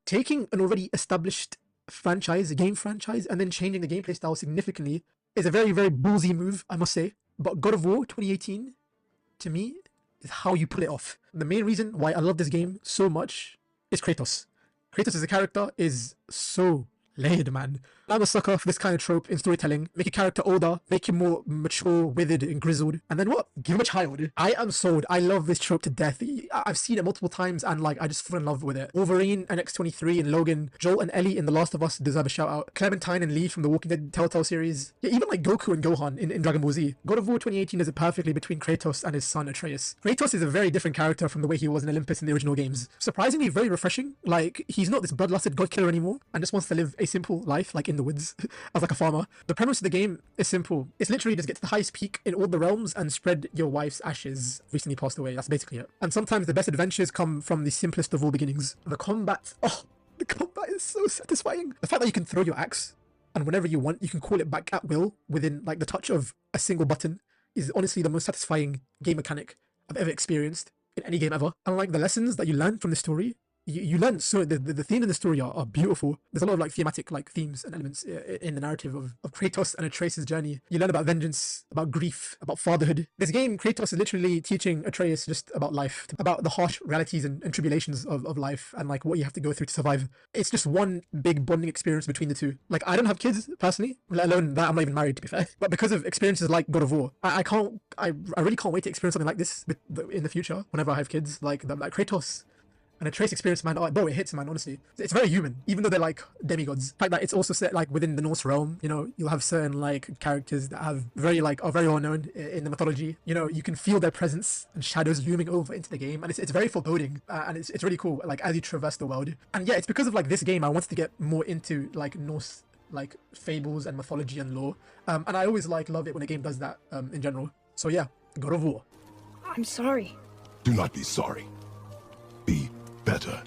taking an already established franchise, a game franchise, and then changing the gameplay style significantly is a very, very ballsy move, I must say. But God of War 2018, to me, is how you pull it off. The main reason why I love this game so much is Kratos. Kratos as a character is so laid, man. I'm a sucker for this kind of trope in storytelling. Make a character older, make him more mature, withered, and grizzled, and then what? Give him a child. I am sold. I love this trope to death. I've seen it multiple times, and like I just fall in love with it. Wolverine and X-23 and Logan, Joel and Ellie in The Last of Us deserve a shout out. Clementine and Lee from the Walking Dead Telltale series. Yeah, even like Goku and Gohan in Dragon Ball Z. God of War 2018 does it perfectly between Kratos and his son Atreus. Kratos is a very different character from the way he was in Olympus in the original games. Surprisingly, very refreshing. Like he's not this bloodlusted god killer anymore, and just wants to live a simple life, like in the woods, as like a farmer. The premise of the game is simple. It's literally just get to the highest peak in all the realms and spread your wife's ashes. Recently passed away. That's basically it. And sometimes the best adventures come from the simplest of all beginnings. The combat. Oh, the combat is so satisfying. The fact that you can throw your axe and whenever you want, you can call it back at will within like the touch of a single button is honestly the most satisfying game mechanic I've ever experienced in any game ever. And like the lessons that you learn from the story, you learn so the themes in the story are beautiful. There's a lot of like thematic like themes and elements in the narrative of Kratos and Atreus' journey. You learn about vengeance, about grief, about fatherhood. This game, Kratos is literally teaching Atreus just about life, about the harsh realities and tribulations of life and like what you have to go through to survive. It's just one big bonding experience between the two. Like I don't have kids personally, let alone that I'm not even married to be fair. But because of experiences like God of War, I really can't wait to experience something like this in the future whenever I have kids. Like Kratos and a Trace experience, man, oh, bro, it hits, man, honestly. It's very human, even though they're like demigods. The fact that it's also set like within the Norse realm, you know, you'll have certain like characters that have are very well known in the mythology. You know, you can feel their presence and shadows looming over into the game, and it's very foreboding, and it's really cool, like as you traverse the world. And yeah, it's because of like this game, I wanted to get more into like Norse like fables and mythology and lore. And I always like love it when a game does that in general. So yeah, God of War. I'm sorry. Do not be sorry. Be better.